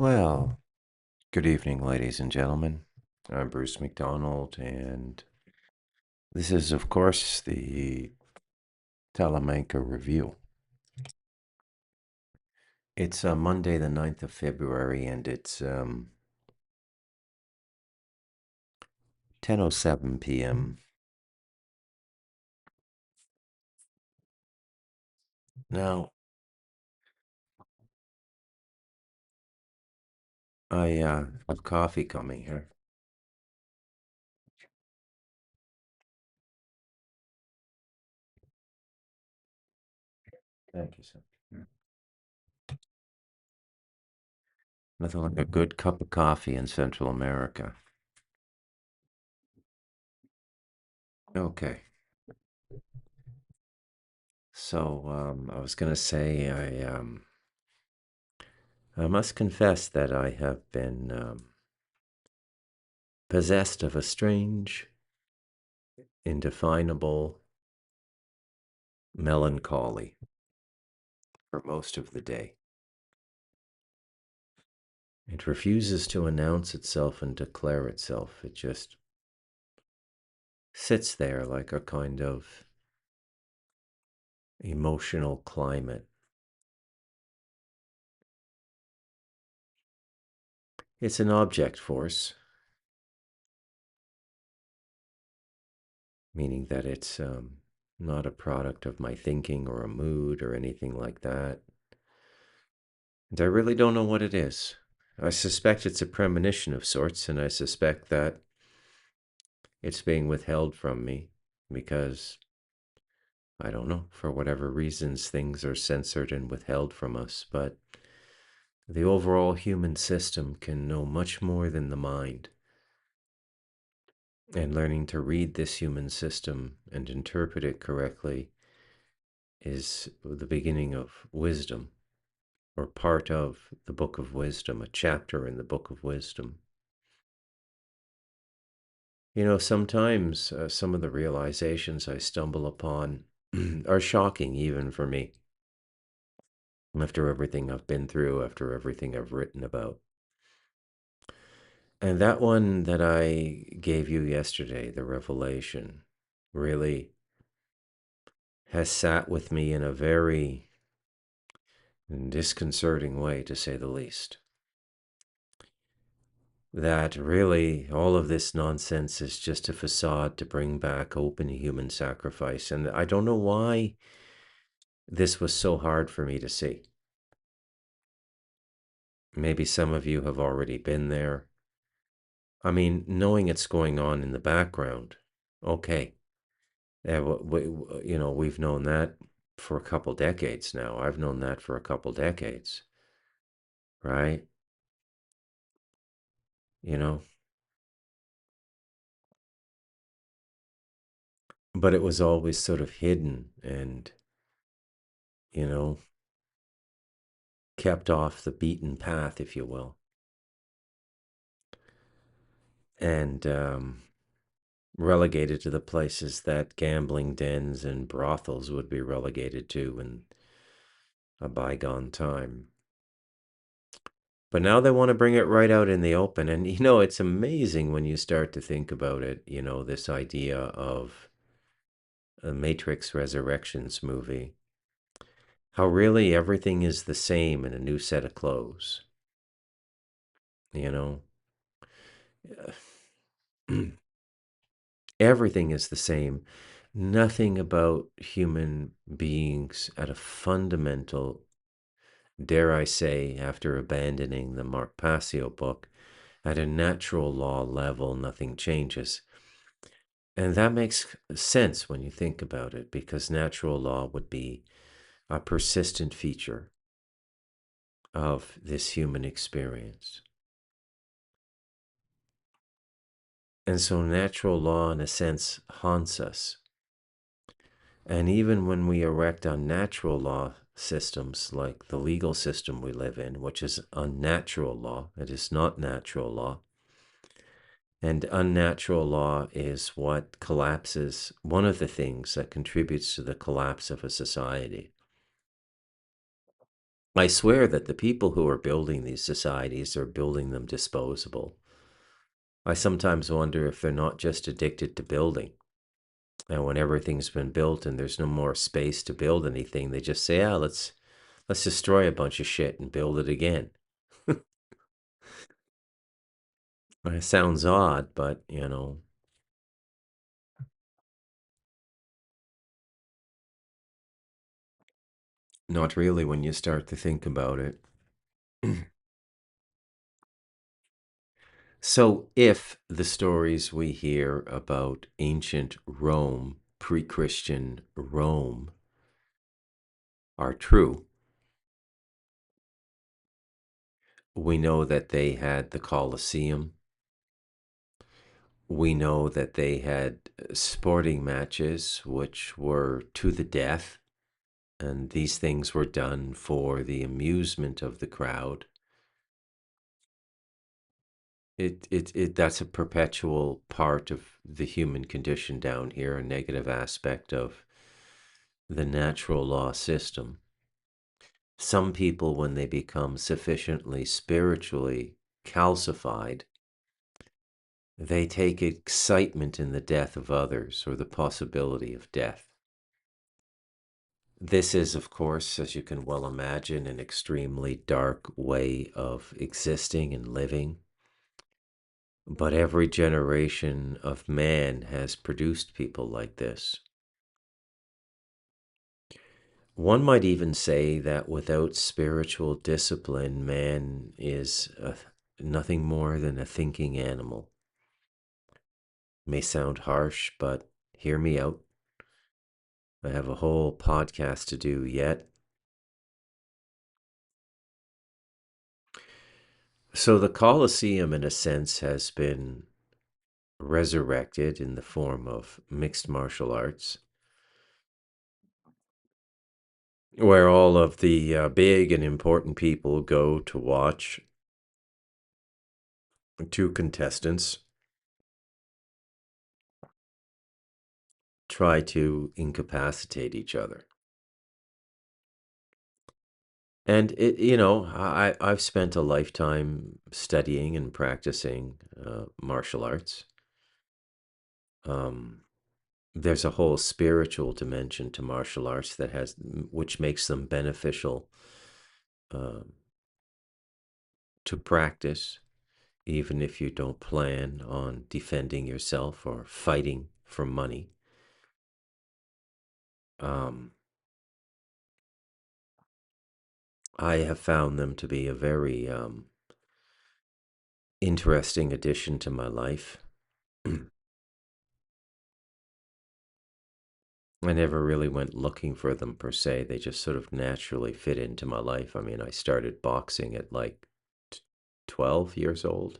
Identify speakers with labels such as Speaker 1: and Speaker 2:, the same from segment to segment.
Speaker 1: Well, good evening, ladies and gentlemen. I'm Bruce McDonald, and this is, of course, the Talamanca Review. It's Monday, the 9th of February, and it's 10:07 p.m. Now, I have coffee coming here. Thank you, sir. Nothing like a good cup of coffee in Central America. Okay. So, I was going to say, I must confess that I have been possessed of a strange, indefinable melancholy for most of the day. It refuses to announce itself and declare itself. It just sits there like a kind of emotional climate. It's an object force, meaning that it's not a product of my thinking or a mood or anything like that. And I really don't know what it is. I suspect it's a premonition of sorts, and I suspect that it's being withheld from me because, I don't know, for whatever reasons, things are censored and withheld from us. But the overall human system can know much more than the mind. And learning to read this human system and interpret it correctly is the beginning of wisdom, or part of the Book of Wisdom, a chapter in the Book of Wisdom. You know, sometimes some of the realizations I stumble upon are shocking, even for me, after everything I've been through, after everything I've written about. And that one that I gave you yesterday, the revelation, really has sat with me in a very disconcerting way, to say the least. That really all of this nonsense is just a facade to bring back open human sacrifice. And I don't know why this was so hard for me to see. Maybe some of you have already been there. I mean, knowing it's going on in the background, okay. Yeah, we've known that for a couple decades now. I've known that for a couple decades, right? You know, but it was always sort of hidden and, you know, kept off the beaten path, if you will. And relegated to the places that gambling dens and brothels would be relegated to in a bygone time. But now they want to bring it right out in the open. And, you know, it's amazing when you start to think about it, you know, this idea of a Matrix Resurrections movie, how really everything is the same in a new set of clothes, you know? Everything is the same. Nothing about human beings at a fundamental, dare I say, after abandoning the Mark Passio book, at a natural law level, nothing changes. And that makes sense when you think about it, because natural law would be a persistent feature of this human experience. And so natural law, in a sense, haunts us. And even when we erect unnatural law systems, like the legal system we live in, which is unnatural law, it is not natural law. And unnatural law is what collapses, one of the things that contributes to the collapse of a society. I swear that the people who are building these societies are building them disposable. I sometimes wonder if they're not just addicted to building. And when everything's been built and there's no more space to build anything, they just say, "Ah, let's destroy a bunch of shit and build it again." It sounds odd, but not really when you start to think about it. So, if the stories we hear about ancient Rome, pre Christian Rome, are true, we know that they had the Colosseum. We know that they had sporting matches which were to the death, and these things were done for the amusement of the crowd. That's a perpetual part of the human condition down here, a negative aspect of the natural law system. Some people, when they become sufficiently spiritually calcified, they take excitement in the death of others or the possibility of death. This is, of course, as you can well imagine, an extremely dark way of existing and living. But every generation of man has produced people like this. One might even say that without spiritual discipline, man is nothing more than a thinking animal. May sound harsh, but hear me out. I have a whole podcast to do yet. So, the Colosseum, in a sense, has been resurrected in the form of mixed martial arts, where all of the big and important people go to watch two contestants try to incapacitate each other. And I've spent a lifetime studying and practicing martial arts. Um, there's a whole spiritual dimension to martial arts which makes them beneficial uh, to practice, even if you don't plan on defending yourself or fighting for money. Um, I have found them to be a very interesting addition to my life. I never really went looking for them per se. They just sort of naturally fit into my life. I mean, I started boxing at like 12 years old,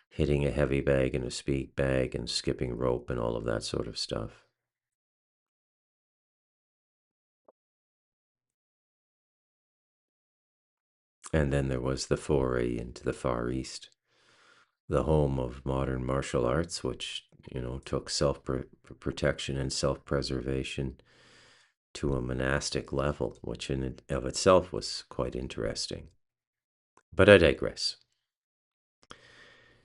Speaker 1: hitting a heavy bag and a speed bag and skipping rope and all of that sort of stuff. And then there was the foray into the Far East, the home of modern martial arts, which, took self-protection and self-preservation to a monastic level, which in and of itself was quite interesting. But I digress.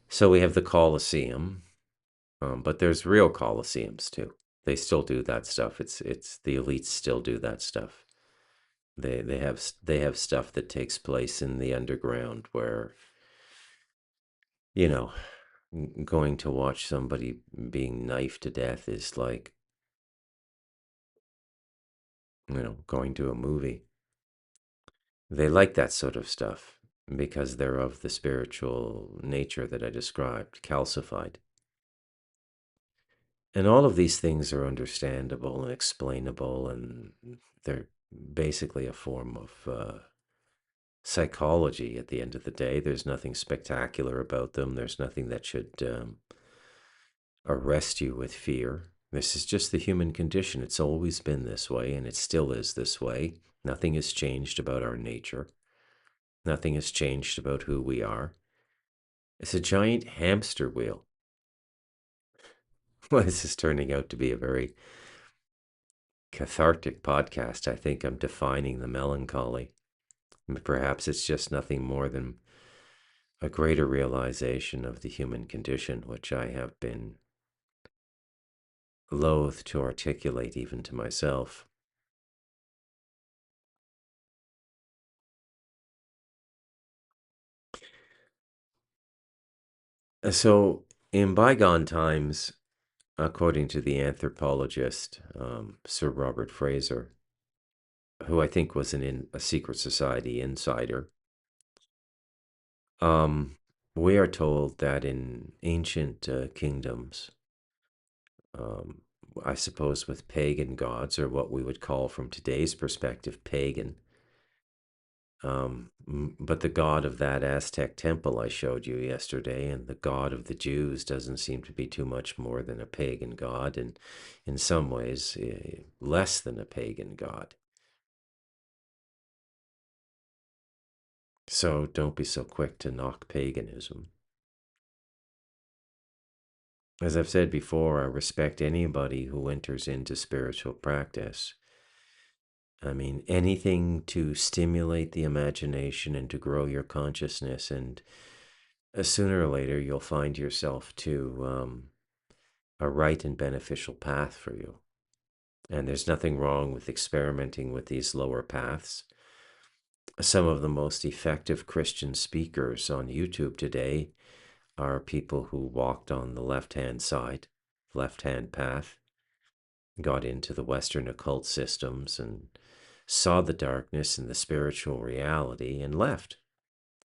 Speaker 1: So we have the Colosseum, but there's real Colosseums too. They still do that stuff. It's the elites still do that stuff. They have stuff that takes place in the underground where you know going to watch somebody being knifed to death is like going to a movie. They like that sort of stuff because they're of the spiritual nature that I described, calcified. And all of these things are understandable and explainable, and they're basically a form of psychology at the end of the day. There's nothing spectacular about them, there's nothing that should arrest you with fear. This is just the human condition. It's always been this way, and it still is this way. Nothing has changed about our nature, nothing has changed about who we are. It's a giant hamster wheel. Well, this is turning out to be a very cathartic podcast. I think I'm defining the melancholy. Perhaps it's just nothing more than a greater realization of the human condition, which I have been loath to articulate even to myself. So, in bygone times, according to the anthropologist Sir Robert Fraser, who I think was a secret society insider, um, we are told that in ancient kingdoms, um, I suppose with pagan gods, or what we would call from today's perspective pagan, but the god of that Aztec temple I showed you yesterday, and the god of the Jews doesn't seem to be too much more than a pagan god, and in some ways, less than a pagan god. So don't be so quick to knock paganism. As I've said before, I respect anybody who enters into spiritual practice. I mean, anything to stimulate the imagination and to grow your consciousness, and sooner or later you'll find yourself to a right and beneficial path for you. And there's nothing wrong with experimenting with these lower paths. Some of the most effective Christian speakers on YouTube today are people who walked on the left hand side, left hand path, got into the Western occult systems and saw the darkness and the spiritual reality and left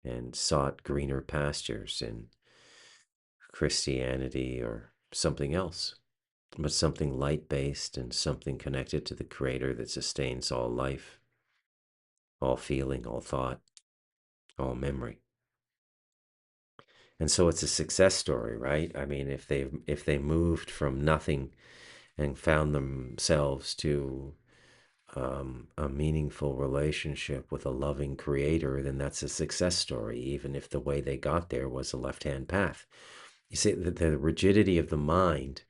Speaker 1: and sought greener pastures in Christianity or something else, but something light based and something connected to the Creator that sustains all life, all feeling, all thought, all memory. And so it's a success story, right? I mean, if they moved from nothing and found themselves to a meaningful relationship with a loving creator, then that's a success story, even if the way they got there was a left-hand path. You see, the rigidity of the mind,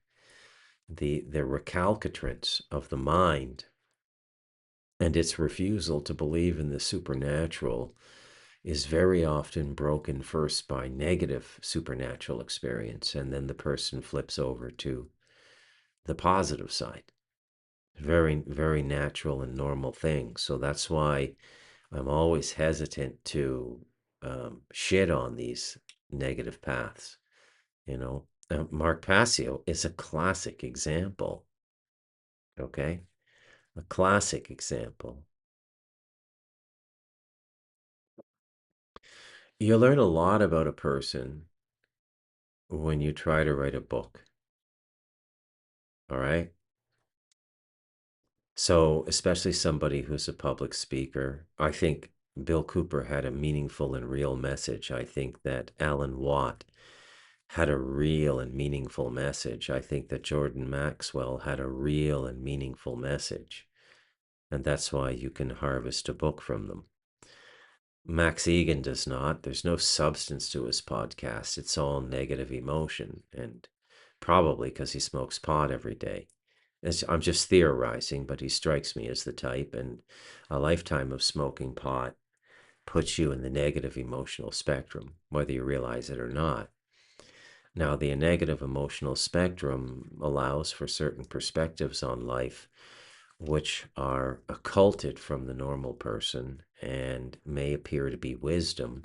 Speaker 1: the recalcitrance of the mind, and its refusal to believe in the supernatural is very often broken first by negative supernatural experience, and then the person flips over to the positive side. Very, very natural and normal thing. So that's why I'm always hesitant to shit on these negative paths. You know, Mark Passio is a classic example. Okay, a classic example. You learn a lot about a person when you try to write a book. All right. So, especially somebody who's a public speaker, I think Bill Cooper had a meaningful and real message. I think that Alan Watt had a real and meaningful message. I think that Jordan Maxwell had a real and meaningful message. And that's why you can harvest a book from them. Max Egan does not. There's no substance to his podcast. It's all negative emotion, and probably because he smokes pot every day. I'm just theorizing, but he strikes me as the type, and a lifetime of smoking pot puts you in the negative emotional spectrum, whether you realize it or not. Now, the negative emotional spectrum allows for certain perspectives on life which are occulted from the normal person and may appear to be wisdom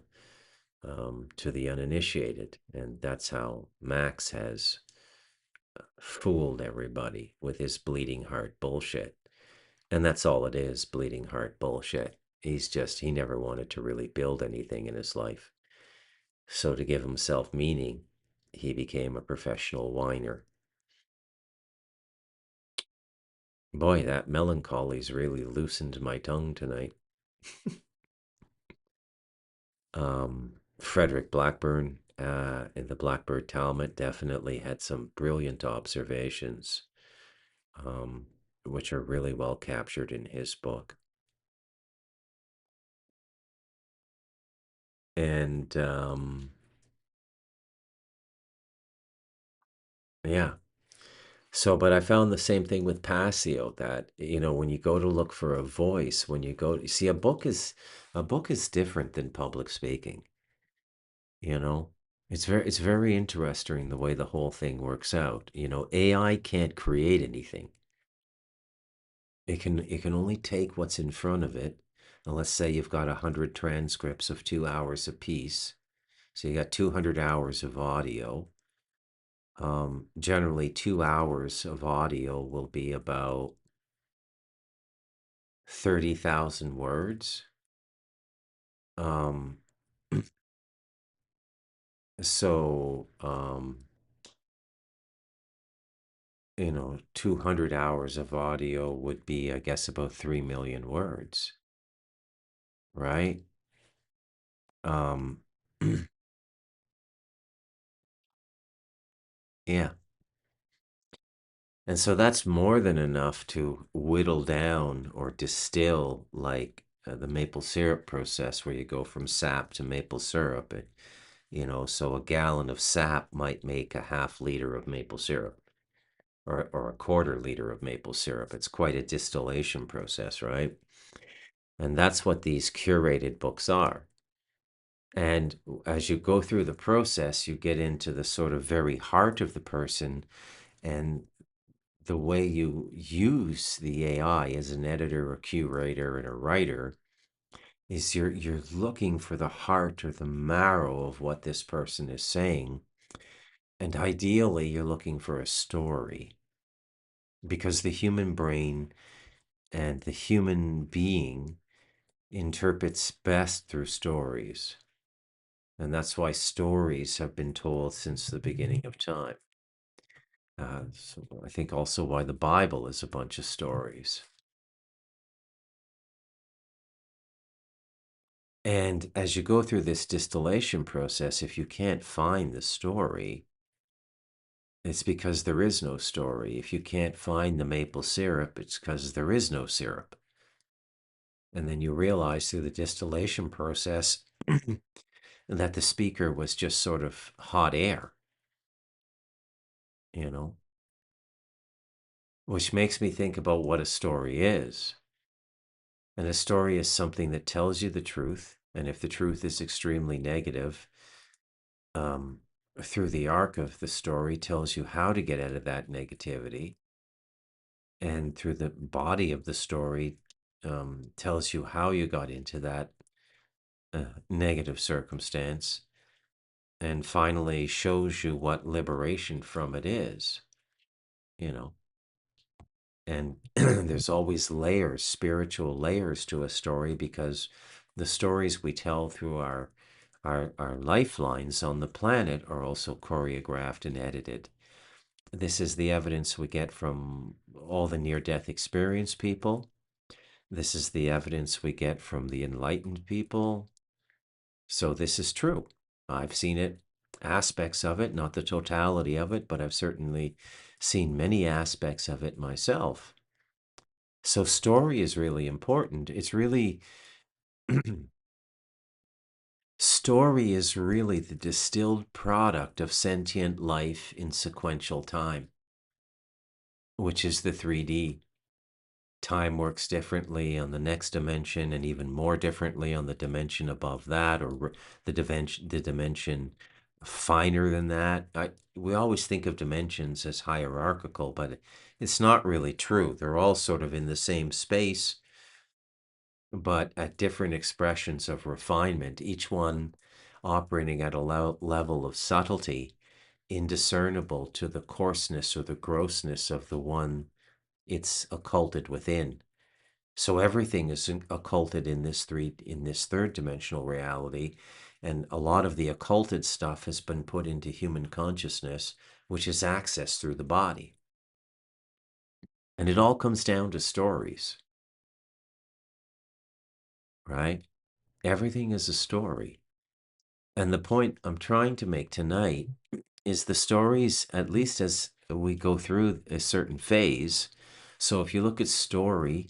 Speaker 1: to the uninitiated. And that's how Max has fooled everybody with his bleeding heart bullshit. And that's all it is, bleeding heart bullshit. He never wanted to really build anything in his life. So to give himself meaning, he became a professional whiner. Boy, that melancholy's really loosened my tongue tonight. Frederick Blackburn in the Blackbird Talmud definitely had some brilliant observations, um, which are really well captured in his book. And yeah, So, but I found the same thing with Passio that, when you go to look for a voice, when you go, you see, a book is different than public speaking, you know? It's very interesting the way the whole thing works out. AI can't create anything. It can only take what's in front of it. And let's say you've got 100 transcripts of 2 hours apiece. So you got 200 hours of audio. Generally 2 hours of audio will be about 30,000 words. Um, so, 200 hours of audio would be, I guess, about 3 million words, right? Um, yeah. And so that's more than enough to whittle down or distill, like the maple syrup process, where you go from sap to maple syrup. So a gallon of sap might make a half liter of maple syrup, or a quarter liter of maple syrup. It's quite a distillation process, right? And that's what these curated books are. And as you go through the process, you get into the sort of very heart of the person, and the way you use the AI as an editor, a curator, and a writer is you're looking for the heart or the marrow of what this person is saying. And ideally, you're looking for a story, because the human brain and the human being interprets best through stories. And that's why stories have been told since the beginning of time. So I think also why the Bible is a bunch of stories. And as you go through this distillation process, if you can't find the story, it's because there is no story. If you can't find the maple syrup, it's because there is no syrup. And then you realize through the distillation process that the speaker was just sort of hot air, you know, which makes me think about what a story is. And a story is something that tells you the truth. And if the truth is extremely negative, um, through the arc of the story, tells you how to get out of that negativity. And through the body of the story, tells you how you got into that negative circumstance. And finally shows you what liberation from it is, you know. And there's always layers, spiritual layers to a story, because the stories we tell through our lifelines on the planet are also choreographed and edited. This is the evidence we get from all the near-death experience people. This is the evidence we get from the enlightened people. So this is true. I've seen it, aspects of it, not the totality of it, but I've certainly seen many aspects of it myself. So story is really important. It's really story is really the distilled product of sentient life in sequential time, which is the 3D. Time works differently on the next dimension, and even more differently on the dimension above that, or the dimension finer than that. We always think of dimensions as hierarchical, but it's not really true. They're all sort of in the same space, but at different expressions of refinement, each one operating at a level of subtlety indiscernible to the coarseness or the grossness of the one it's occulted within. So everything is occulted in this third dimensional reality, and a lot of the occulted stuff has been put into human consciousness, which is accessed through the body. And it all comes down to stories, right? Everything is a story. And the point I'm trying to make tonight is the stories, at least as we go through a certain phase. So if you look at story,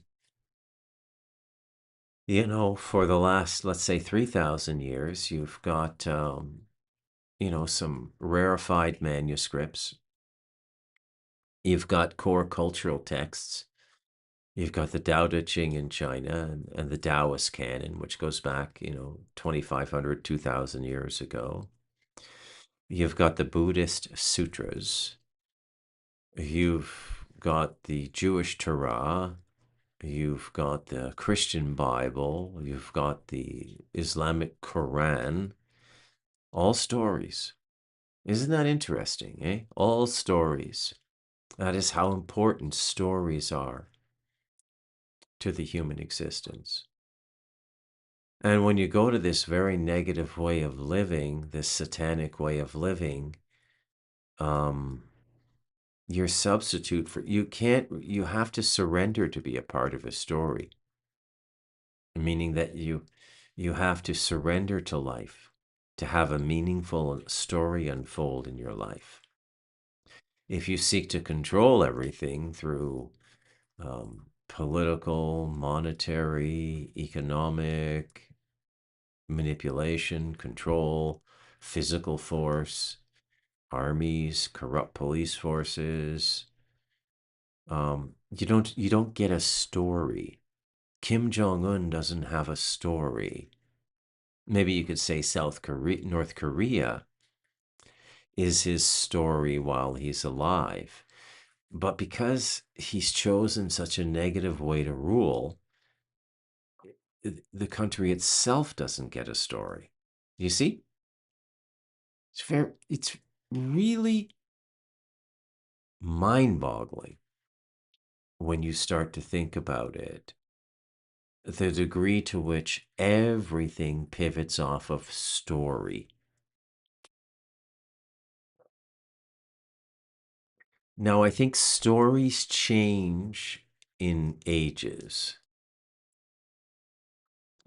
Speaker 1: for the last, let's say, 3,000 years, you've got, some rarefied manuscripts You've got core cultural texts. You've got the Tao Te Ching in China and the Taoist canon, which goes back, 2,500, 2,000 years ago. You've got the Buddhist sutras. You've got the Jewish Torah. You've got the Christian Bible. You've got the Islamic Quran. All stories. Isn't that interesting, eh? All stories. That is how important stories are to the human existence. And when you go to this very negative way of living, this satanic way of living, um, your substitute for you have to surrender to be a part of a story, meaning that you have to surrender to life to have a meaningful story unfold in your life. If you seek to control everything through political, monetary, economic manipulation, control, physical force, armies, corrupt police forces, you don't get a story. Kim Jong Un doesn't have a story. Maybe you could say North Korea is his story while he's alive. But because he's chosen such a negative way to rule, the country itself doesn't get a story. You see? It's really mind-boggling when you start to think about it. The degree to which everything pivots off of story. Now, I think stories change in ages.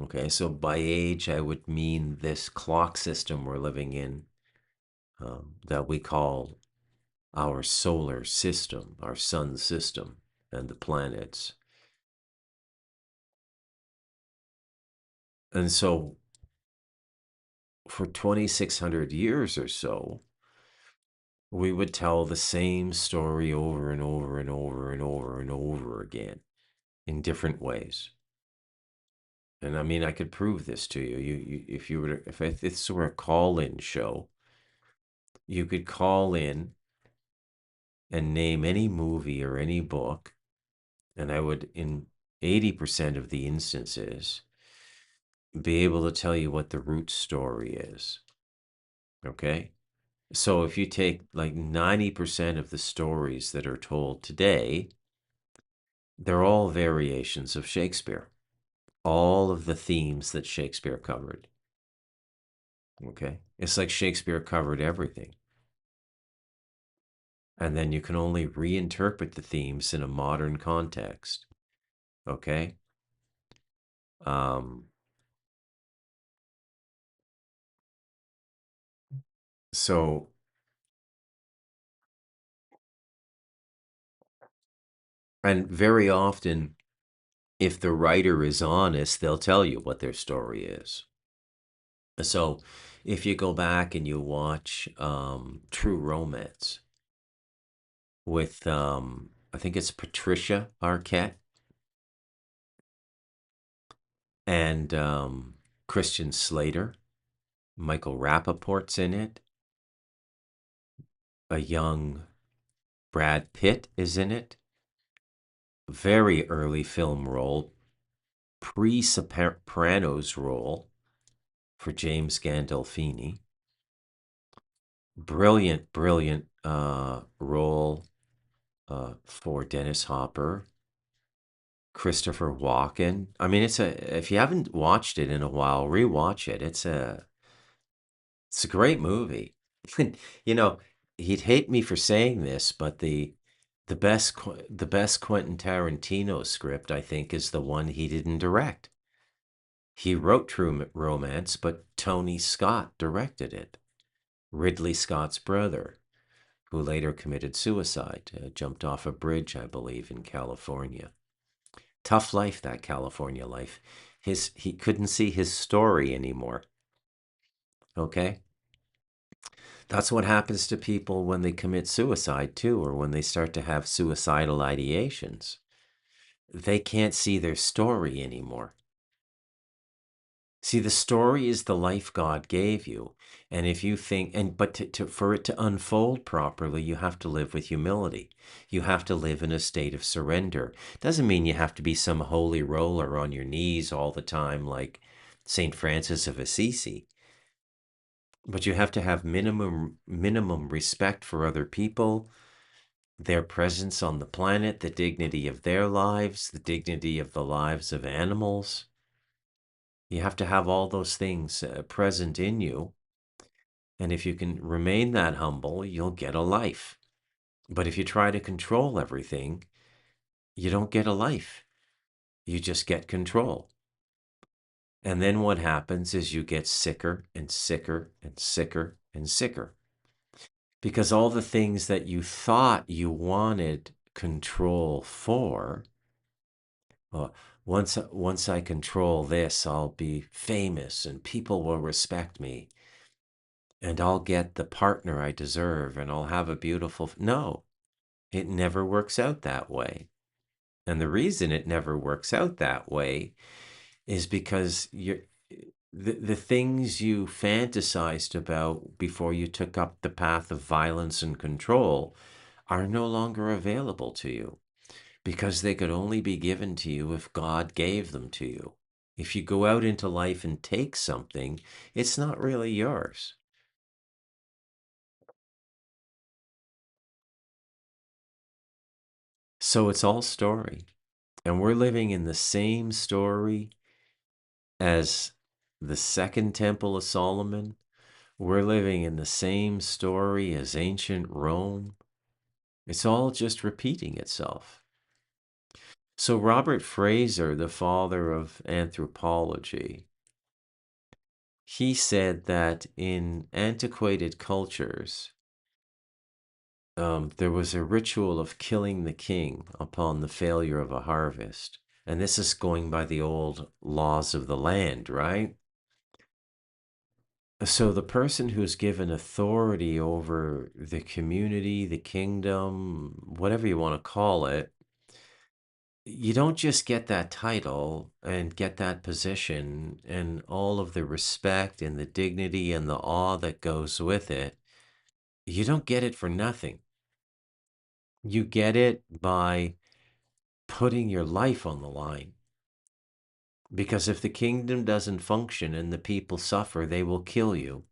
Speaker 1: Okay, so by age, I would mean this clock system we're living in that we call our solar system, our sun system, and the planets. And so for 2,600 years or so, we would tell the same story over and over and over and over and over again in different ways. And I mean, I could prove this to you. If you were if this were a call-in show, you could call in and name any movie or any book, and I would, in 80% of the instances, be able to tell you what the root story is. Okay? So if you take like 90% of the stories that are told today, they're all variations of Shakespeare. All of the themes that Shakespeare covered. Okay? It's like Shakespeare covered everything. And then you can only reinterpret the themes in a modern context. Okay? Um, so, and very often, if the writer is honest, they'll tell you what their story is. So, if you go back and you watch True Romance with, I think it's Patricia Arquette and Christian Slater, Michael Rappaport's in it, a young Brad Pitt is in it, very early film role, pre-Sopranos role for James Gandolfini. Brilliant, brilliant role for Dennis Hopper, Christopher Walken. I mean, if you haven't watched it in a while, rewatch it. It's a great movie. You know, he'd hate me for saying this, but the best Quentin Tarantino script, I think, is the one he didn't direct. He wrote True Romance, but Tony Scott directed it. Ridley Scott's brother, who later committed suicide, jumped off a bridge, I believe, in California. Tough life, that California life. He couldn't see his story anymore. Okay? That's what happens to people when they commit suicide, too, or when they start to have suicidal ideations. They can't see their story anymore. See, the story is the life God gave you. And if you think, but for it to unfold properly, you have to live with humility. You have to live in a state of surrender. Doesn't mean you have to be some holy roller on your knees all the time, like St. Francis of Assisi. But you have to have minimum respect for other people, their presence on the planet, the dignity of their lives, the dignity of the lives of animals. You have to have all those things present in you. And if you can remain that humble, you'll get a life. But if you try to control everything, you don't get a life. You just get control. And then what happens is you get sicker and sicker and sicker and sicker. Because all the things that you thought you wanted control for, well, once I control this, I'll be famous and people will respect me and I'll get the partner I deserve and I'll have a beautiful. No, it never works out that way. And the reason it never works out that way is because the things you fantasized about before you took up the path of violence and control are no longer available to you because they could only be given to you if God gave them to you. If you go out into life and take something, it's not really yours. So it's all story. And we're living in the same story as the Second Temple of Solomon. We're living in the same story as ancient Rome. It's all just repeating itself. So, Robert Fraser, the father of anthropology, he said that in antiquated cultures, there was a ritual of killing the king upon the failure of a harvest. And this is going by the old laws of the land, right? So the person who's given authority over the community, the kingdom, whatever you want to call it, you don't just get that title and get that position and all of the respect and the dignity and the awe that goes with it. You don't get it for nothing. You get it by putting your life on the line. Because if the kingdom doesn't function and the people suffer, they will kill you.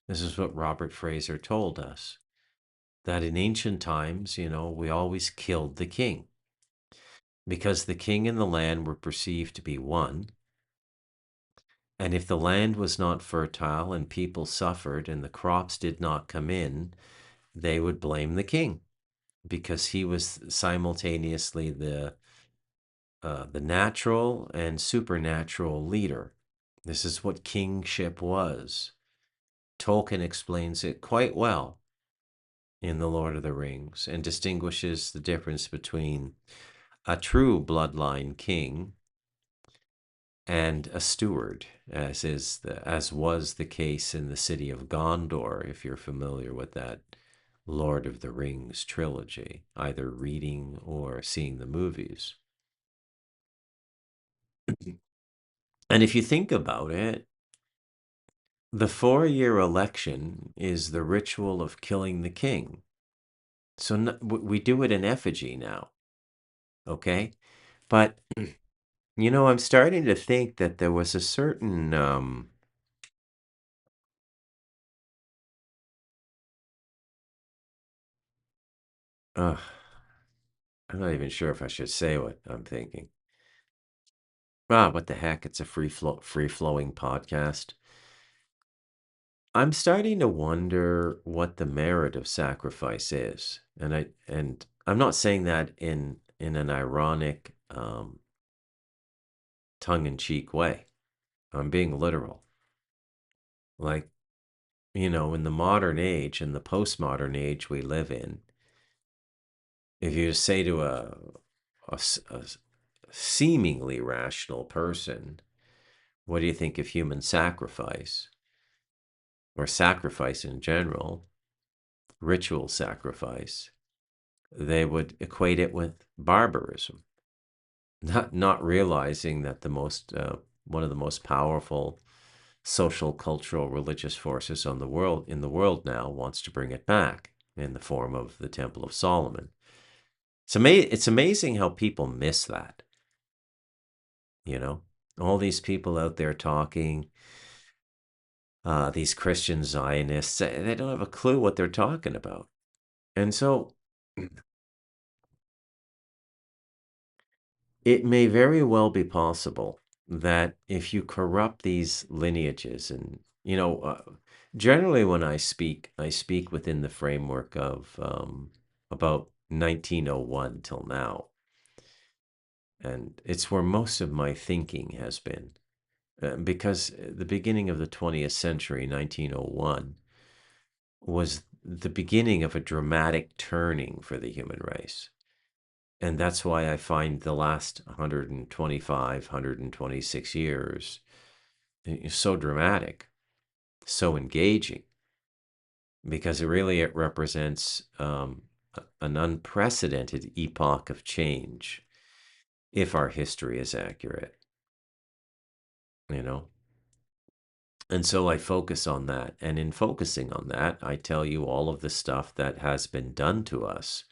Speaker 1: This is what Robert Fraser told us. That in ancient times, we always killed the king because the king and the land were perceived to be one. And if the land was not fertile and people suffered and the crops did not come in, they would blame the king because he was simultaneously the natural and supernatural leader. This is what kingship was. Tolkien explains it quite well in The Lord of the Rings and distinguishes the difference between a true bloodline king and a steward, as was the case in the city of Gondor, if you're familiar with that Lord of the Rings trilogy, either reading or seeing the movies. And if you think about it, the 4-year election is the ritual of killing the king. So we do it in effigy now, okay? But I'm starting to think that there was a certain uh, I'm not even sure if I should say what I'm thinking. What the heck? It's a free flowing podcast. I'm starting to wonder what the merit of sacrifice is, and I'm not saying that in an ironic, tongue in cheek way. I'm being literal. Like in the modern age, in the postmodern age we live in, if you say to a seemingly rational person, what do you think of human sacrifice or sacrifice in general? ritual sacrifice, they would equate it with barbarism, not realizing that one of the most powerful social, cultural, religious forces in the world now wants to bring it back in the form of the Temple of Solomon. It's amazing how people miss that, you know? All these people out there talking, these Christian Zionists, they don't have a clue what they're talking about. And so it may very well be possible that if you corrupt these lineages and, generally when I speak within the framework of about 1901 till now. And it's where most of my thinking has been. Because the beginning of the 20th century, 1901, was the beginning of a dramatic turning for the human race. And that's why I find the last 125, 126 years so dramatic, so engaging, because it represents an unprecedented epoch of change, if our history is accurate, you know? And so I focus on that. And in focusing on that, I tell you all of the stuff that has been done to us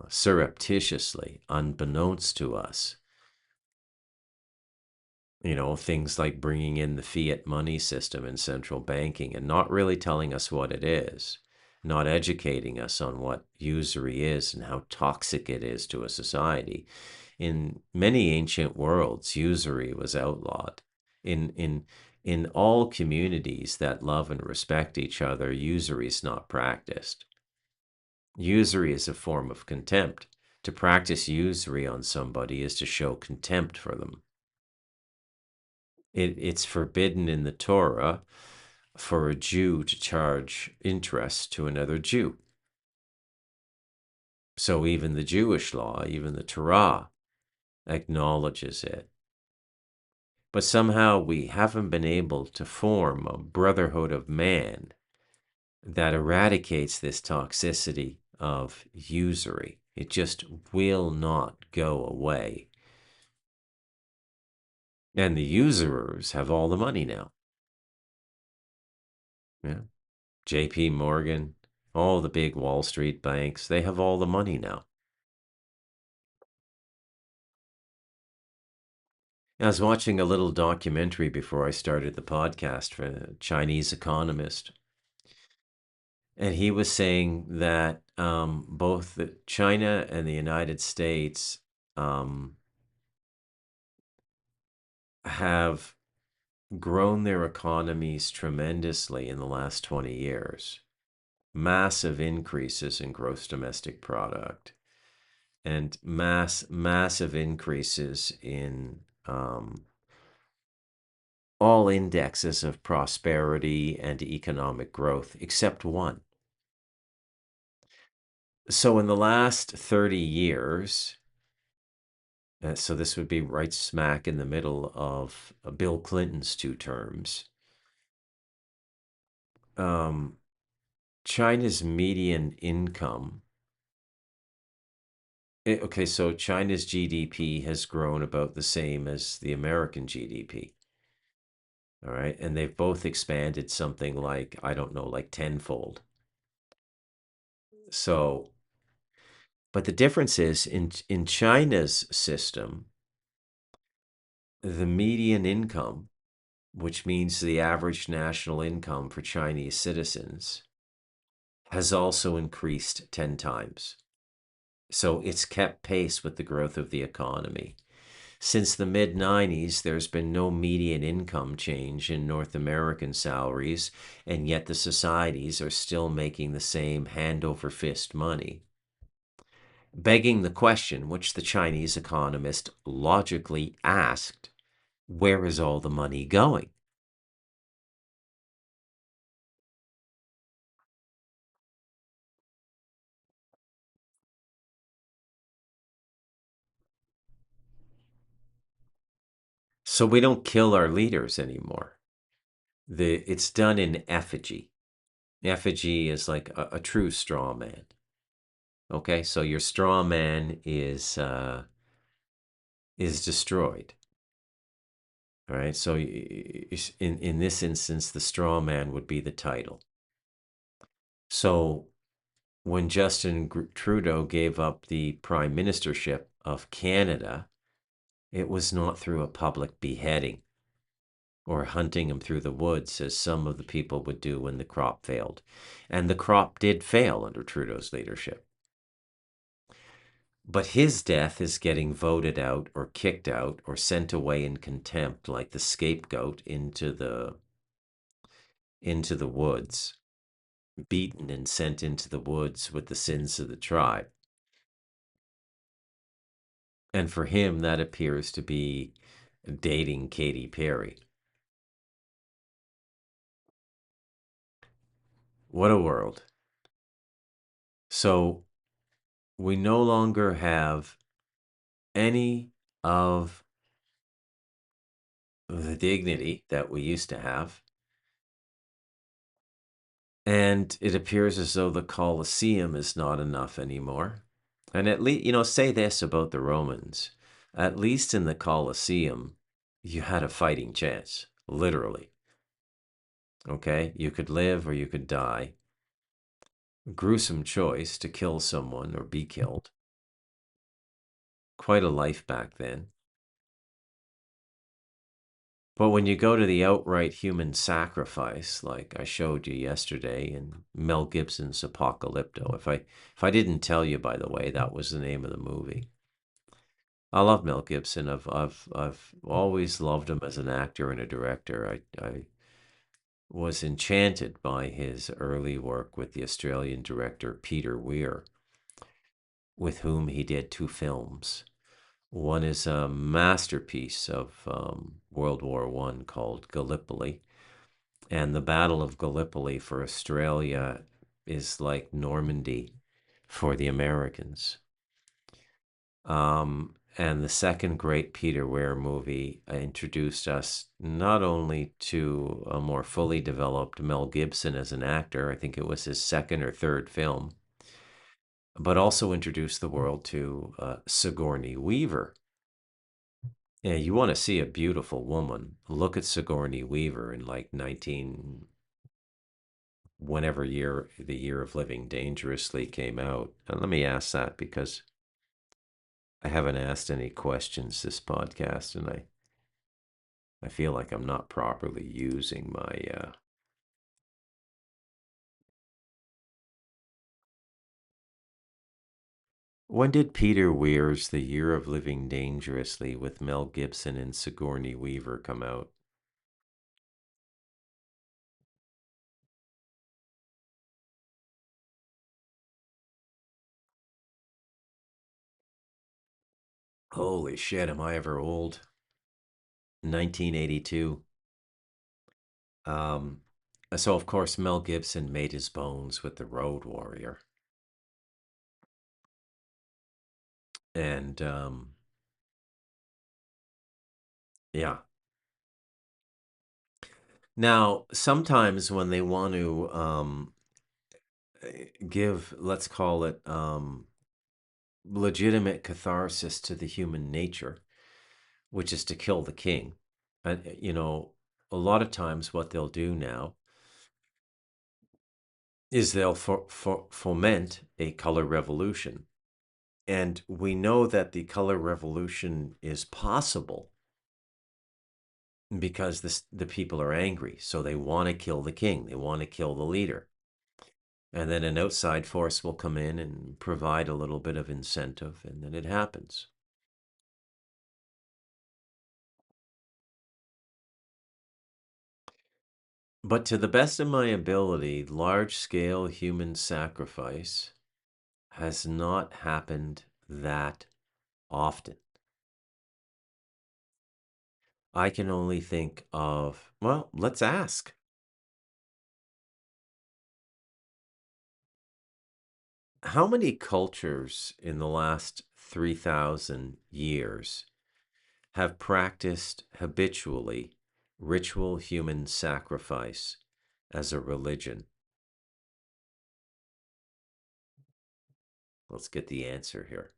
Speaker 1: surreptitiously, unbeknownst to us. Things like bringing in the fiat money system and central banking and not really telling us what it is, not educating us on what usury is and how toxic it is to a society. In many ancient worlds, usury was outlawed. In all communities that love and respect each other, usury is not practiced. Usury is a form of contempt. To practice usury on somebody is to show contempt for them. It's forbidden in the Torah for a Jew to charge interest to another Jew. So even the Jewish law, even the Torah, acknowledges it. But somehow we haven't been able to form a brotherhood of man that eradicates this toxicity of usury. It just will not go away. And the usurers have all the money now. Yeah. JP Morgan, all the big Wall Street banks, they have all the money now. I was watching a little documentary before I started the podcast for a Chinese economist. And he was saying that both China and the United States have grown their economies tremendously in the last 20 years. Massive increases in gross domestic product and massive increases in all indexes of prosperity and economic growth, except one. So in the last 30 years, so this would be right smack in the middle of Bill Clinton's two terms, China's median income. Okay, so China's GDP has grown about the same as the American GDP. All right. And they've both expanded something like, I don't know, like tenfold. So, but the difference is in China's system, the median income, which means the average national income for Chinese citizens, has also increased 10 times. So it's kept pace with the growth of the economy. Since the mid 90s, there's been no median income change in North American salaries, and yet the societies are still making the same hand over fist money. Begging the question, which the Chinese economist logically asked, where is all the money going? So we don't kill our leaders anymore. It's done in effigy. Effigy is like a true straw man. Okay, so your straw man is destroyed. All right, so in this instance, the straw man would be the title. So when Justin Trudeau gave up the prime ministership of Canada, it was not through a public beheading or hunting him through the woods, as some of the people would do when the crop failed. And the crop did fail under Trudeau's leadership. But his death is getting voted out or kicked out or sent away in contempt, like the scapegoat into the woods, beaten and sent into the woods with the sins of the tribe. And for him, that appears to be dating Katy Perry. What a world. So we no longer have any of the dignity that we used to have. And it appears as though the Colosseum is not enough anymore. And at least, say this about the Romans, at least in the Colosseum, you had a fighting chance, literally. Okay? You could live or you could die. Gruesome choice to kill someone or be killed. Quite a life back then. But when you go to the outright human sacrifice, like I showed you yesterday in Mel Gibson's Apocalypto, if I didn't tell you, by the way, that was the name of the movie. I love Mel Gibson. I've always loved him as an actor and a director. I was enchanted by his early work with the Australian director Peter Weir, with whom he did two films. One is a masterpiece of World War I called Gallipoli. And the Battle of Gallipoli for Australia is like Normandy for the Americans. And the second great Peter Weir movie introduced us not only to a more fully developed Mel Gibson as an actor, I think it was his second or third film, but also introduced the world to Sigourney Weaver. Yeah, you want to see a beautiful woman. Look at Sigourney Weaver in like 19 whenever year the Year of Living Dangerously came out. And let me ask that because I haven't asked any questions this podcast, and I feel like I'm not properly using my. When did Peter Weir's The Year of Living Dangerously with Mel Gibson and Sigourney Weaver come out? Holy shit, am I ever old? 1982. Um, so of course Mel Gibson made his bones with The Road Warrior, and yeah. Now, sometimes when they want to give, let's call it, legitimate catharsis to the human nature, which is to kill the king, and a lot of times what they'll do now is they'll foment a color revolution. And we know that the color revolution is possible because the people are angry. So they want to kill the king, they want to kill the leader. And then an outside force will come in and provide a little bit of incentive, and then it happens. But to the best of my ability, large scale human sacrifice has not happened that often. I can only think of, well, let's ask. How many cultures in the last 3,000 years have practiced habitually ritual human sacrifice as a religion? Let's get the answer here.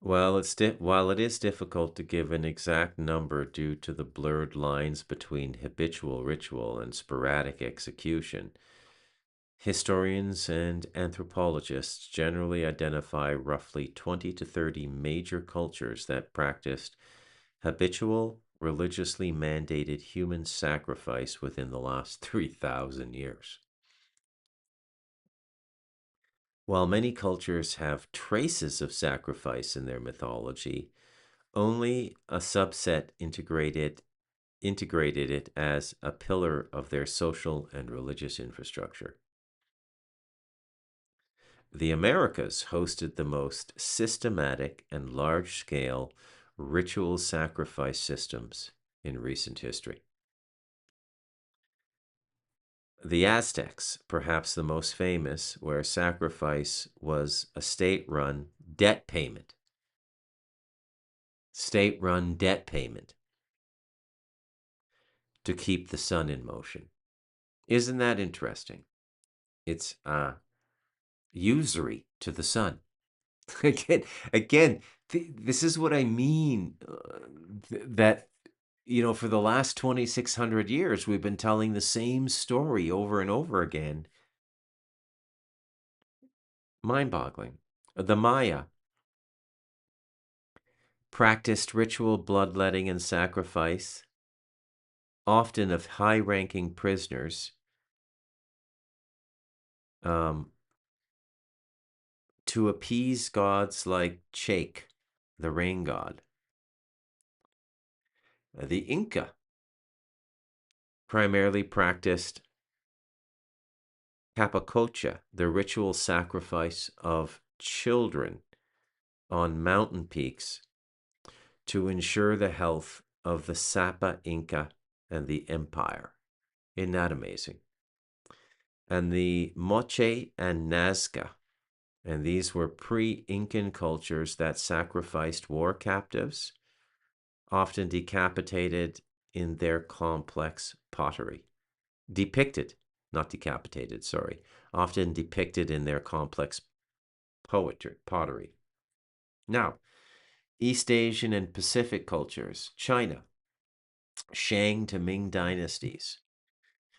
Speaker 1: Well, while it is difficult to give an exact number due to the blurred lines between habitual ritual and sporadic execution, historians and anthropologists generally identify roughly 20 to 30 major cultures that practiced habitual, religiously mandated human sacrifice within the last 3,000 years. While many cultures have traces of sacrifice in their mythology, only a subset integrated it as a pillar of their social and religious infrastructure. The Americas hosted the most systematic and large scale ritual sacrifice systems in recent history. The Aztecs, perhaps the most famous, where sacrifice was a state-run debt payment. State-run debt payment to keep the sun in motion. Isn't that interesting? It's usury to the sun. again, again, this is what I mean. That for the last 2,600 years, we've been telling the same story over and over again. Mind-boggling. The Maya practiced ritual bloodletting and sacrifice, often of high-ranking prisoners, um, to appease gods like Chake, the rain god. The Inca primarily practiced Capacocha, the ritual sacrifice of children on mountain peaks to ensure the health of the Sapa Inca and the empire. Isn't that amazing? And the Moche and Nazca, and these were pre-Incan cultures that sacrificed war captives, often decapitated in their complex pottery. Depicted, not decapitated, sorry, often depicted in their complex pottery. Now, East Asian and Pacific cultures, China, Shang to Ming dynasties.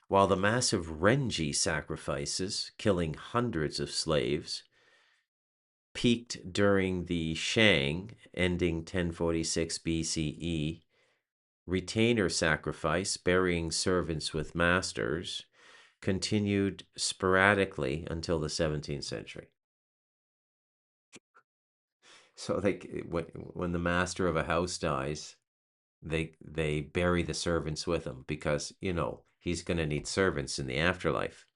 Speaker 1: While the massive Renji sacrifices, killing hundreds of slaves, peaked during the Shang, ending 1046 BCE, retainer sacrifice, burying servants with masters, continued sporadically until the 17th century. So when the master of a house dies, they bury the servants with him because, he's going to need servants in the afterlife.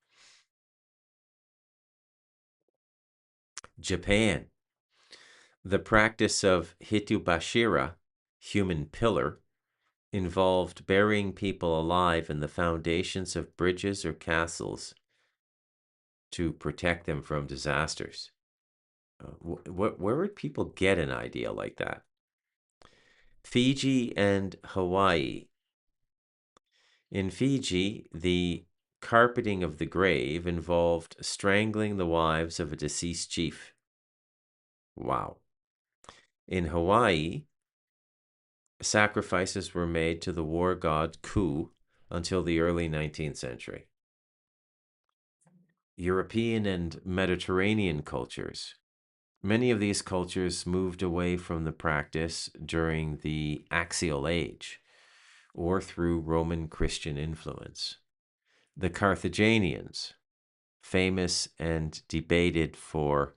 Speaker 1: Japan. The practice of Hitubashira, human pillar, involved burying people alive in the foundations of bridges or castles to protect them from disasters. Where would people get an idea like that? Fiji and Hawaii. In Fiji, the carpeting of the grave involved strangling the wives of a deceased chief. Wow. In Hawaii, sacrifices were made to the war god Ku until the early 19th century. European and Mediterranean cultures. Many of these cultures moved away from the practice during the Axial Age or through Roman Christian influence. The Carthaginians, famous and debated for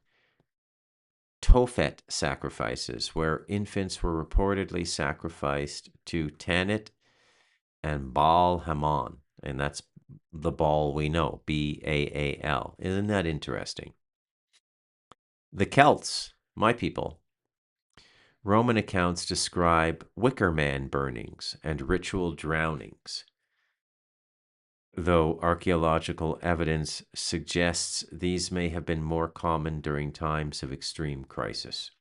Speaker 1: Tophet sacrifices, where infants were reportedly sacrificed to Tanit and Baal Hamon, and that's the Baal we know, Baal. Isn't that interesting? The Celts, my people. Roman accounts describe wicker man burnings and ritual drownings, though archaeological evidence suggests these may have been more common during times of extreme crisis.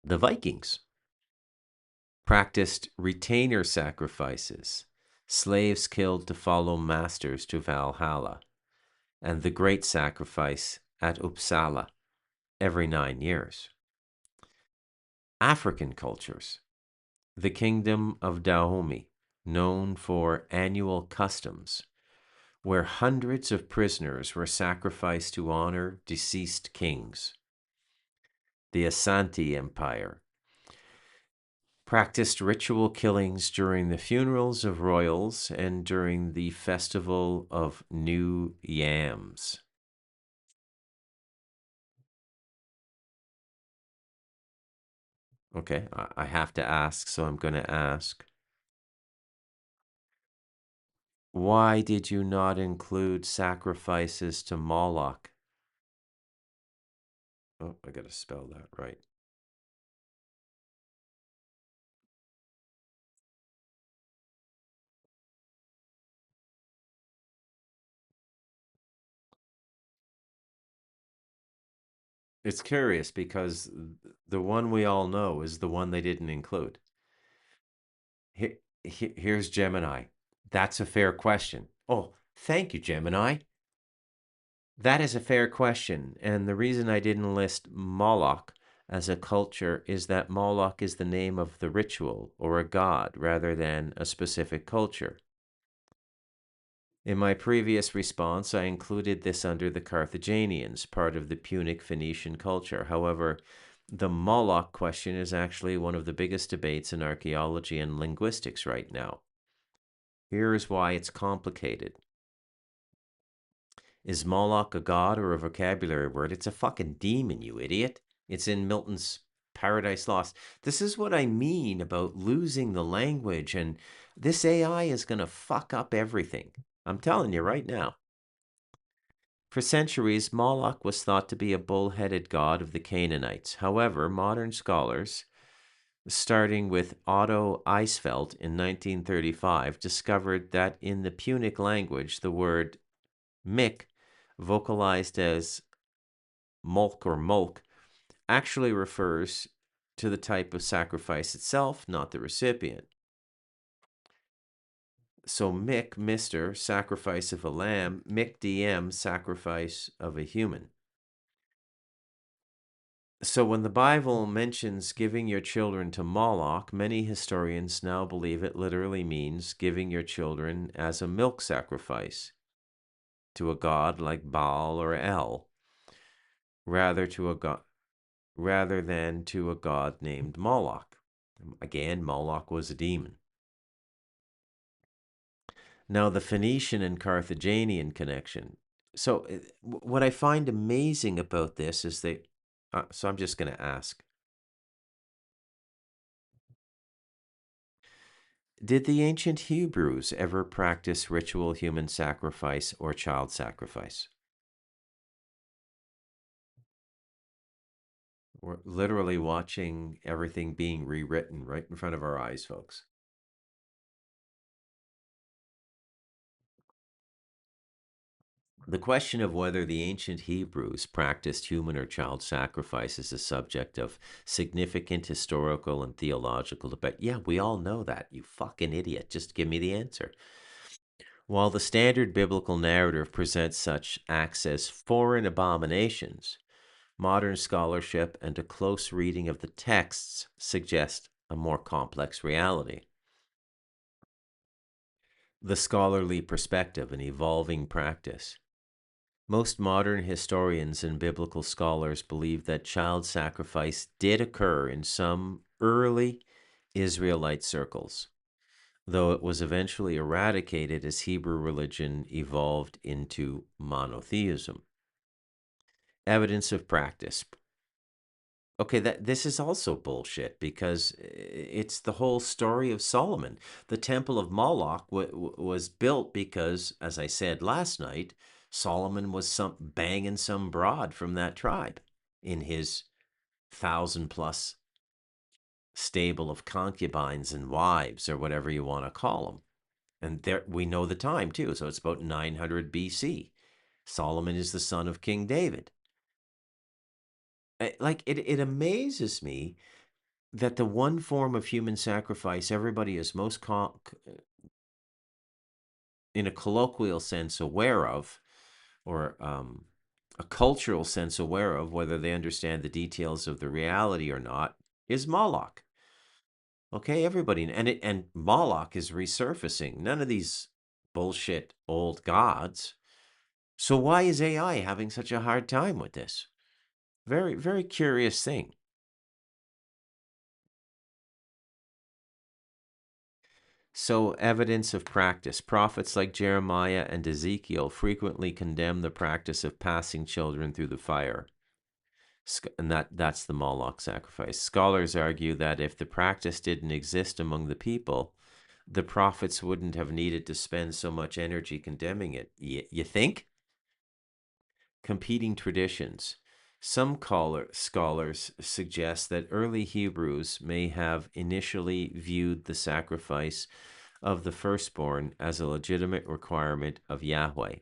Speaker 1: The Vikings practiced retainer sacrifices, slaves killed to follow masters to Valhalla, and the great sacrifice at Uppsala every 9 years. African cultures. The kingdom of Dahomey, known for annual customs, where hundreds of prisoners were sacrificed to honor deceased kings. The Asante Empire practiced ritual killings during the funerals of royals and during the festival of New Yams. Okay, I have to ask, so I'm going to ask. Why did you not include sacrifices to Moloch? Oh, I got to spell that right. It's curious because the one we all know is the one they didn't include. Here's Gemini. That's a fair question. Oh, thank you, Gemini. That is a fair question. And the reason I didn't list Moloch as a culture is that Moloch is the name of the ritual or a god rather than a specific culture. In my previous response, I included this under the Carthaginians, part of the Punic Phoenician culture. However, the Moloch question is actually one of the biggest debates in archaeology and linguistics right now. Here is why it's complicated. Is Moloch a god or a vocabulary word? It's a fucking demon, you idiot. It's in Milton's Paradise Lost. This is what I mean about losing the language, and this AI is going to fuck up everything. I'm telling you right now. For centuries, Moloch was thought to be a bull-headed god of the Canaanites. However, modern scholars, starting with Otto Eisfeld in 1935, discovered that in the Punic language, the word Mick, vocalized as mulk or mulk, actually refers to the type of sacrifice itself, not the recipient. So Mick, Mr., sacrifice of a lamb, Mick DM, sacrifice of a human. So when the Bible mentions giving your children to Moloch, many historians now believe it literally means giving your children as a milk sacrifice to a god like Baal or El, rather than to a god named Moloch. Again, Moloch was a demon. Now, the Phoenician and Carthaginian connection. So, what I find amazing about this is that, so I'm just going to ask, did the ancient Hebrews ever practice ritual human sacrifice or child sacrifice? We're literally watching everything being rewritten right in front of our eyes, folks. The question of whether the ancient Hebrews practiced human or child sacrifice is a subject of significant historical and theological debate. Yeah, we all know that, you fucking idiot. Just give me the answer. While the standard biblical narrative presents such acts as foreign abominations, modern scholarship and a close reading of the texts suggest a more complex reality. The scholarly perspective and evolving practice. Most modern historians and biblical scholars believe that child sacrifice did occur in some early Israelite circles, though it was eventually eradicated as Hebrew religion evolved into monotheism. Evidence of practice. Okay, this is also bullshit because it's the whole story of Solomon. The Temple of Moloch was built because, as I said last night, Solomon was banging some broad from that tribe in his 1,000+ stable of concubines and wives, or whatever you want to call them. And there we know the time too, so it's about 900 BC. Solomon is the son of King David. Like it amazes me that the one form of human sacrifice everybody is most in a colloquial sense, aware of, or a cultural sense aware of, whether they understand the details of the reality or not, is Moloch. Okay, everybody, and Moloch is resurfacing. None of these bullshit old gods. So why is AI having such a hard time with this? Very, very curious thing. So, evidence of practice. Prophets like Jeremiah and Ezekiel frequently condemn the practice of passing children through the fire. And that's the Moloch sacrifice. Scholars argue that if the practice didn't exist among the people, the prophets wouldn't have needed to spend so much energy condemning it. You think? Competing traditions. Some scholars suggest that early Hebrews may have initially viewed the sacrifice of the firstborn as a legitimate requirement of Yahweh,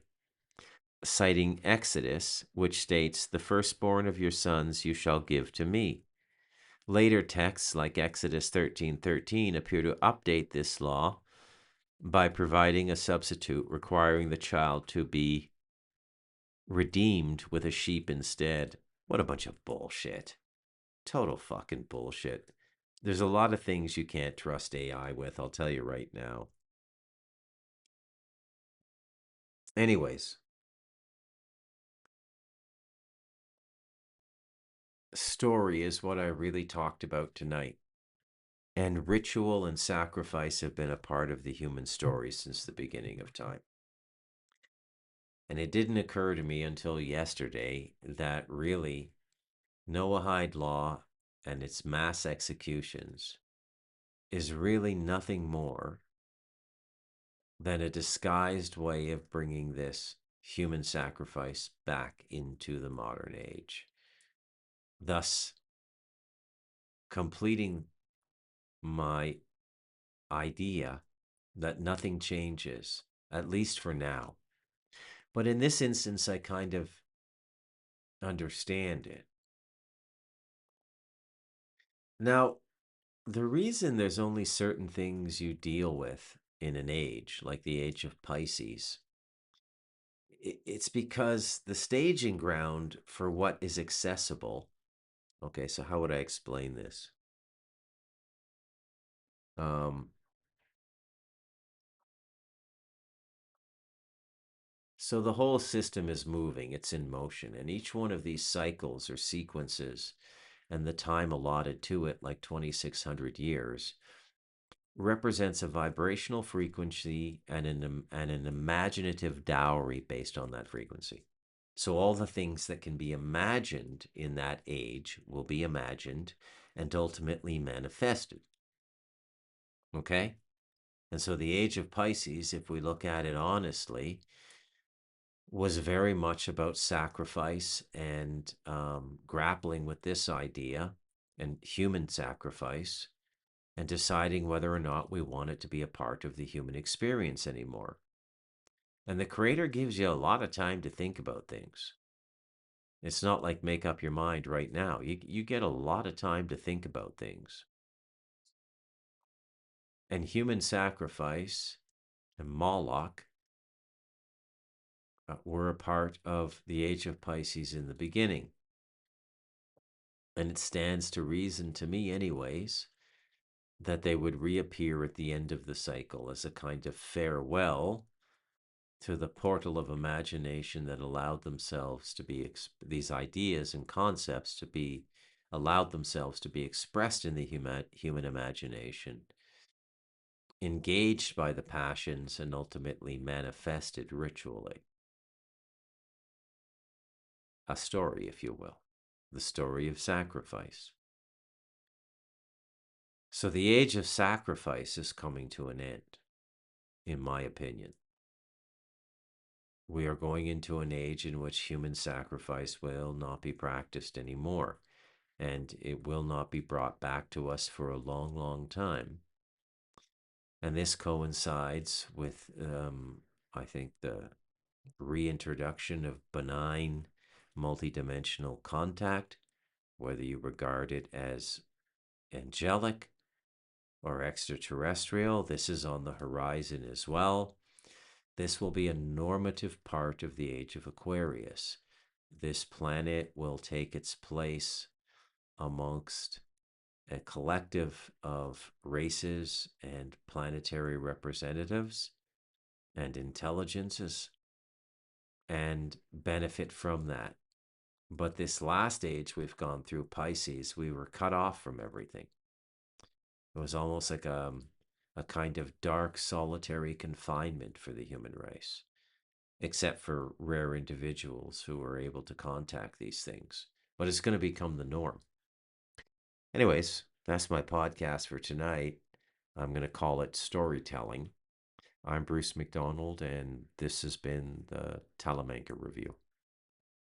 Speaker 1: citing Exodus, which states, "The firstborn of your sons you shall give to me." Later texts, like Exodus 13:13, appear to update this law by providing a substitute requiring the child to be redeemed with a sheep instead. What a bunch of bullshit. Total fucking bullshit. There's a lot of things you can't trust AI with, I'll tell you right now. Anyways, story is what I really talked about tonight. And ritual and sacrifice have been a part of the human story since the beginning of time. And it didn't occur to me until yesterday that really Noahide law and its mass executions is really nothing more than a disguised way of bringing this human sacrifice back into the modern age, thus completing my idea that nothing changes, at least for now. But in this instance, I kind of understand it. Now, the reason there's only certain things you deal with in an age, like the age of Pisces, it's because the staging ground for what is accessible. Okay, so how would I explain this? Um, so the whole system is moving, it's in motion, and each one of these cycles or sequences and the time allotted to it, like 2,600 years, represents a vibrational frequency and an imaginative dowry based on that frequency. So all the things that can be imagined in that age will be imagined and ultimately manifested. Okay? And so the age of Pisces, if we look at it honestly, was very much about sacrifice and grappling with this idea and human sacrifice and deciding whether or not we want it to be a part of the human experience anymore. And the Creator gives you a lot of time to think about things. It's not like make up your mind right now. You get a lot of time to think about things. And human sacrifice and Moloch were a part of the age of Pisces in the beginning. And it stands to reason, to me anyways, that they would reappear at the end of the cycle as a kind of farewell to the portal of imagination that allowed themselves to be, these ideas and concepts to be, allowed themselves to be expressed in the human imagination, engaged by the passions, and ultimately manifested ritually. A story, if you will, the story of sacrifice. So the age of sacrifice is coming to an end, in my opinion. We are going into an age in which human sacrifice will not be practiced anymore, and it will not be brought back to us for a long, long time. And this coincides with, I think, the reintroduction of benign multidimensional contact, whether you regard it as angelic or extraterrestrial. This is on the horizon as well. This will be a normative part of the age of Aquarius. This planet will take its place amongst a collective of races and planetary representatives and intelligences and benefit from that. But this last age we've gone through, Pisces, we were cut off from everything. It was almost like a kind of dark, solitary confinement for the human race, except for rare individuals who were able to contact these things. But it's going to become the norm. Anyways, that's my podcast for tonight. I'm going to call it storytelling. I'm Bruce McDonald, and this has been the Talamanca Review.